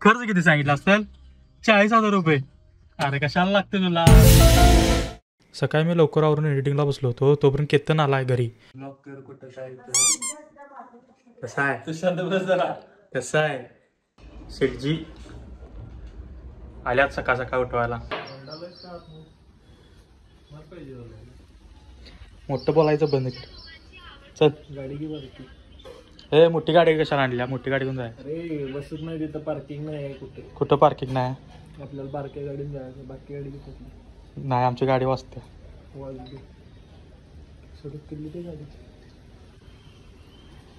खर्च किती सांगितलं असेल? 40,000 रुपये. अरे कशाला लागते तुला? सकाळी मी लवकर आवरून एडिटिंगला बसलो होतो, तोपर्यंत केतन आलाय घरी. कसा आहे शेठजी? आल्यात सकाळ सकाळ उठवायला. मोठं बोलायचं बंद कर. चल गाडी घे बारकी. हे मोठी गाडी कशाला आणल्या? मोठी गाडी घेऊन जाय. अरे बसत नाही तिथं, पार्किंग नाही. कुठं पार्किंग नाही? आपल्याला बारक्या गाडीने जायचं, बाकी गाडी घेतात नाही. आमची गाडी वाजते.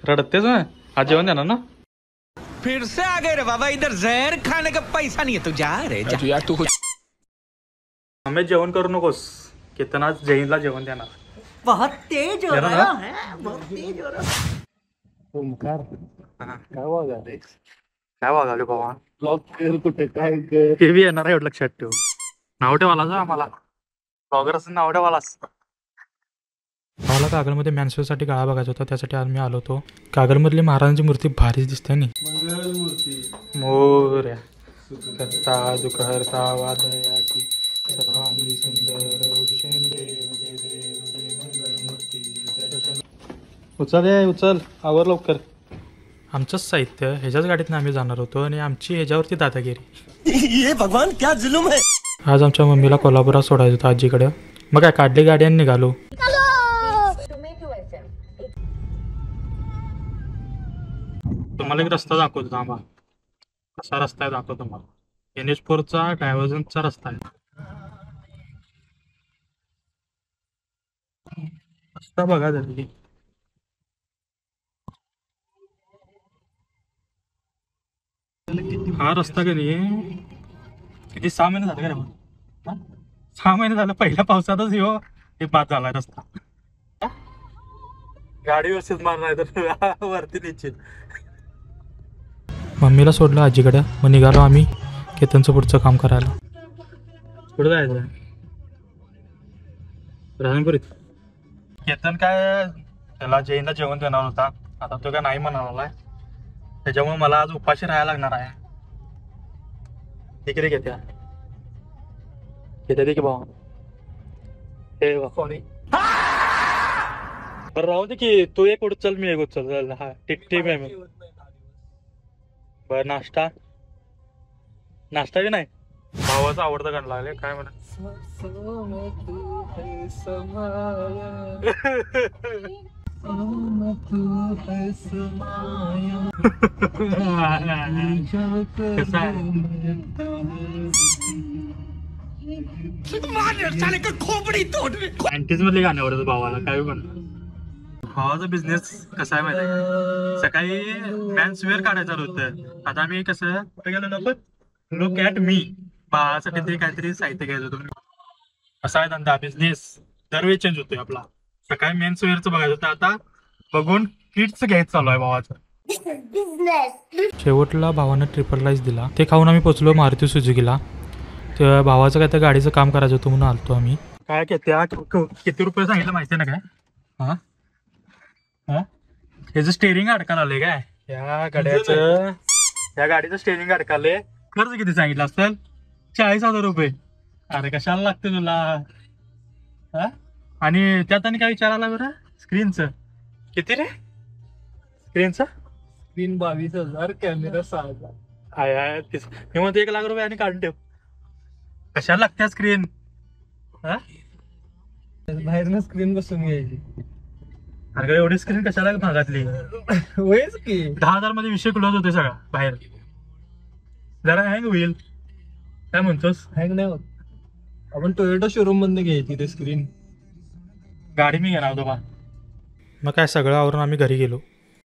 रडतेच ना? आज जेवण देणार ना? फिर से आ गए रे बाबा, इधर जहर खाने का पैसा नहीं है, तू जा रे जा यार तू. आम्ही जेवण करू नकोस. केतन आज जैनला जेवण देणार. बहुत तेज हो रहा है, बहुत तेज हो रहा है. ओमकार काय वागाले? काय वागाले बाबा? ब्लॉग कर कुठे काय कर? ते बी येणार आहे एवढं लक्षात ठेव. नाव ठेवाला जा आम्हाला. ब्लॉगर असं नाव ठेवालास. मला कागलमध्ये मॅन्सवेसाठी गाळा बघायचा होता, त्यासाठी आज मी आलो होतो. कागलमधली महाराजांची मूर्ती भारीच दिसते नी. मोरया करता दुखहरता वादयाची सर्वांगी सुंदर उचल आवर लवकर. आमचंच साहित्य ह्याच्याच गाडीतनं आम्ही जाणार होतो आणि आमची ह्याच्यावरती दादागिरी. ये भगवान क्या जुलूम है. आज आमच्या मम्मीला कोल्हापुरात सोडायचं होतं आजीकडं. मग काय काढली गाडी आणि निघालो. तुम्हाला एक रस्ता दाखवतो थांबा. कसा रस्ता आहे दाखवतो तुम्हाला. NH4चा डायव्हर्जनचा रस्ता आहे. रस्ता बघा जरी. हा रस्ता कधी किती 6 महिने झाले का रे? 6 महिने झालं. पहिल्या पावसातच हे बाद झालाय रस्ता. गाडी व्यवस्थित मारणार तर वरती निश्चित. मम्मीला सोडलं आजीकडे. मग निघालो आम्ही केतनचं पुढचं काम करायला. कुठं जायचं? राजनपुरीत. केतन काय त्याला जैनला जेवण देणार होता, आता तो काय नाही म्हणाला. त्याच्यामुळे मला आज उपाशी राहायला लागणार आहे. तिकडे घेत्या की भाऊ हे कोणी बरं राहू दे की. तू एक उचल मी एक उचल. हा टिक आहे मग. बरं नाश्ता बी नाही. भावाचा आवडता गाणं लागले काय म्हणा. अँटीज मधले गाणे आवडतात भावाला. काय पण भावाचा बिझनेस कसा आहे माहिती आहे? सकाळी मॅन्स वेअर काढायचं होतं. आता आम्ही कसं कुठे गेलो नको. Look at me. भावासाठी ते काहीतरी साहित्य घ्यायचं होतं. असा आहे धंदा, बिझनेस दरवेळी चेंज होतोय आपला. सकाळी मेन्स वेअरचं बघायचं होतं, आता बघून किट्स घ्यायचं चालू आहे भावाचं. शेवटला भावानं ट्रिपल राईस दिला. ते खाऊन आम्ही पोचलो मारुती सुझुकीला. तर भावाचं काय तर गाडीचं काम करायचं होतं म्हणून आलतो आम्ही. काय त्या किती रुपये सांगितलं माहिती आहे ना? काय ह्याचं स्टेरिंग अडकायला आलंय काय? या गाडीचं स्टेरिंग अडकालंय. खर्च किती सांगितलं असेल? 40,000 रुपये. अरे कशाला लागते तुला? आणि त्यात आणि काय विचारायला बरं? स्क्रीनचं किती रे? Screen 22,000, camera 6,000. मी म्हणतो 1,00,000 रुपये आणि काढून ठेव. कशाला लागते स्क्रीन? बाहेरनं स्क्रीन बसून घ्यायची. अरे एवढी स्क्रीन कशाला भागातली? होईच की 10,000 मध्ये विषय क्लोज होते सगळा. बाहेर जरा हँग होईल. काय म्हणतोस? हँग नाही होत. आपण टोयोटा शोरूम मधून घ्यायची ते स्क्रीन. गाडी मी घेणार होतो बा. मग काय सगळं आवरून आम्ही घरी गेलो.